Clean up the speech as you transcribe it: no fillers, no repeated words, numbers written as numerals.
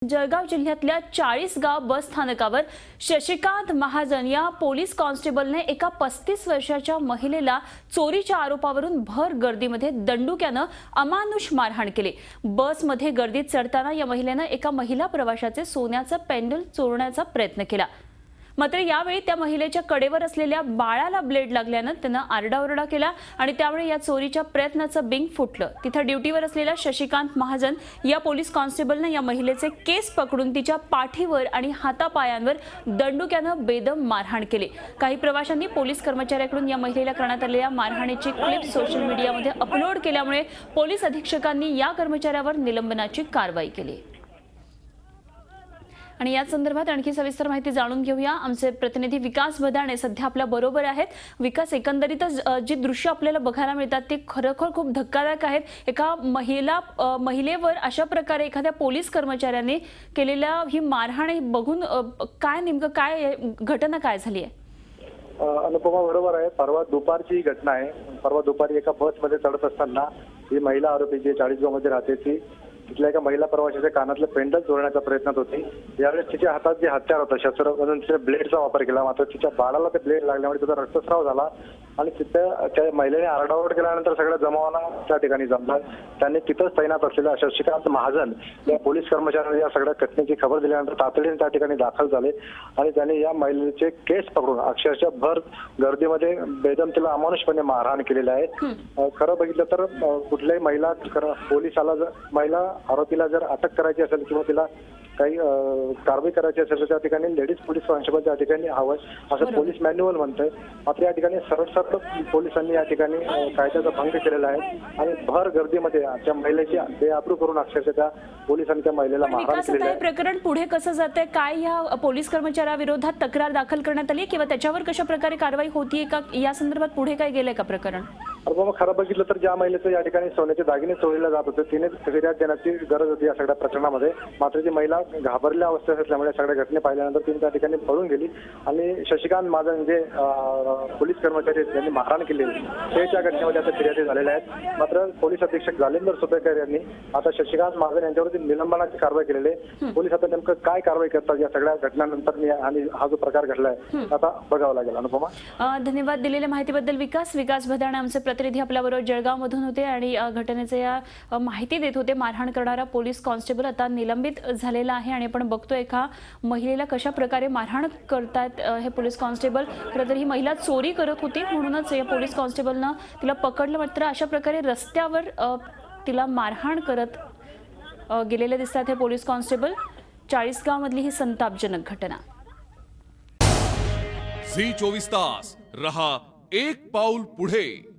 जळगाव जिल्ह्यातल्या 40गाव बस स्थानकावर शशिकांत महाजन या पोलीस कॉन्स्टेबलने एका 35 वर्षाच्या महिलेला चोरीच्या आरोपावरून भर गर्दीमध्ये दंडुक्यानं अमानुष मारहाण केली। बसमध्ये गर्दीत चढताना या महिलेने एका महिला प्रवाशाचे सोन्याचा पेंडल चोरण्याचा प्रयत्न केला। मात्र यावेळी त्या महिलेच्या कडेवर असलेल्या बाळाला ब्लेड लागल्यानं त्यानं आरडाओरडा केला आणि त्यावेळी या चोरीच्या प्रयत्नाचं बिंग फुटलं। तिथे ड्युटीवर असलेल्या शशिकांत महाजन या पोलीस कॉन्स्टेबलने या महिलेचे केस पकडून तिच्या पाठीवर आणि हातापायांवर दंडुक्यानं बेदम मारहाण केली। काही प्रवाशांनी पोलीस कर्मचाऱ्याकडून या महिलेला करण्यात आलेल्या मारहाणीची क्लिप सोशल मीडियामध्ये अपलोड केल्यामुळे पोलीस अधीक्षकांनी या कर्मचाऱ्यावर निलंबनाची कारवाई केली। आणि या संदर्भात आणखी सविस्तर माहिती जाणून घेऊया। आमचे प्रतिनिधी विकास भदाणे सध्या आपल्या बरोबर आहेत। विकास, एकंदरीतच जी दृश्य आपल्याला बघायला मिळतात ते खरोखर खूप धक्कादायक आहेत। एका महिलेवर अशा प्रकारे एखाद्या पोलीस कर्मचाऱ्याने केलेल्या ही मारहाण बघून काय नेमकं काय घटना काय झाली आहे? अनुपमा बरोबर आहे। परवा दुपारची घटना आहे। परवा दुपारी एका बसमध्ये चढत असताना ही महिला आरोपी जी 40गाव मध्ये राहते ती तिथल्या एका महिला प्रवाशाच्या कानातलं पेंडल चोरण्याचा प्रयत्न होती। यावेळेस तिच्या हातात जे हत्यार होतं शस्त्र म्हणून तिच्या ब्लेडचा वापर केला। मात्र तिच्या बाळाला ते ब्लेड लागल्यामुळे तिचा रक्तस्राव झाला आणि त्या महिलेने आरडाओरड केल्यानंतर सगळ्या जमावाला त्या ठिकाणी जमला। त्यांनी तिथंच तैनात असलेल्या शशिकांत महाजन या पोलीस कर्मचाऱ्यांनी या सगळ्या घटनेची खबर दिल्यानंतर तातडीने त्या ठिकाणी दाखल झाले आणि त्यांनी या महिलेचे केस पकडून अक्षरशः भर गर्दीमध्ये बेदम तिला अमानुषपणे मारहाण केलेली आहे। खरं बघितलं तर कुठल्याही महिला पोलिसाला जर महिला आरोपीला जर अटक करायची असेल किंवा तिला काही कारवाई करायची असेल तर त्या ठिकाणी लेडीज पोलीस कॉन्स्टेबल त्या ठिकाणी हवं असं पोलीस मॅन्युअल म्हणतंय। मात्र या ठिकाणी सरळ पोलिसांनी या ठिकाणी कायद्याचा भंग केलेला आहे आणि भर गर्दीमध्ये त्या महिलेची बेआबरू करून अक्षरशः त्या पोलिसांनी त्या महिलेला मारहाण केलेली आहे। प्रकरण पुढे कसं जातंय, काय या पोलीस कर्मचाऱ्याविरोधात तक्रार दाखल करण्यात आली किंवा त्याच्यावर कशा प्रकारे कारवाई होतीये का, या संदर्भात पुढे काय गेलंय का प्रकरण? मग खरं बघितलं तर ज्या महिलेचं या ठिकाणी सोन्याचे दागिने चोरीला जात होते तिने फिर्याद देण्याची गरज होती या सगळ्या प्रकरणामध्ये। मात्र ती महिला घाबरल्या अवस्थेत असल्यामुळे सगळ्या घटने पाहिल्यानंतर तिने त्या ठिकाणी पळून गेली आणि शशिकांत महाजन जे पोलीस कर्मचारी त्यांनी मारहाण केली ते त्या घटनेमध्ये आता फिर्यादी झालेल्या आहेत। मात्र पोलीस अधीक्षक जालिंदर सुपेकर यांनी आता शशिकांत महाजन यांच्यावरती निलंबनाची कारवाई केलेली आहे। पोलीस आता नेमकं काय कारवाई करतात या सगळ्या घटनांनंतर आणि हा जो प्रकार घडलाय आता बघावं लागेल। अनुपमा, धन्यवाद दिलेल्या माहितीबद्दल विकास भदाणे आमचे प्रतिनिधी आपल्याबरोबर जळगाव मधून होते आणि घटनेचे या माहिती देत होते। मारहाण करणारा पोलीस कॉन्स्टेबल आता निलंबित झालेला आहे आणि आपण बघतोय एका महिलेला कशा प्रकारे मारहाण करतात हे पोलीस कॉन्स्टेबल। खरं तर ही महिला चोरी करत होती म्हणूनच या पोलीस कॉन्स्टेबलनं तिला पकडलं। मात्र अशा प्रकारे रस्त्यावर तिला मारहाण करत गेलेले दिसतात हे पोलीस कॉन्स्टेबल। 40गाव मधली ही संतापजनक घटना। झी 24 तास रहा एक पाऊल पुढे।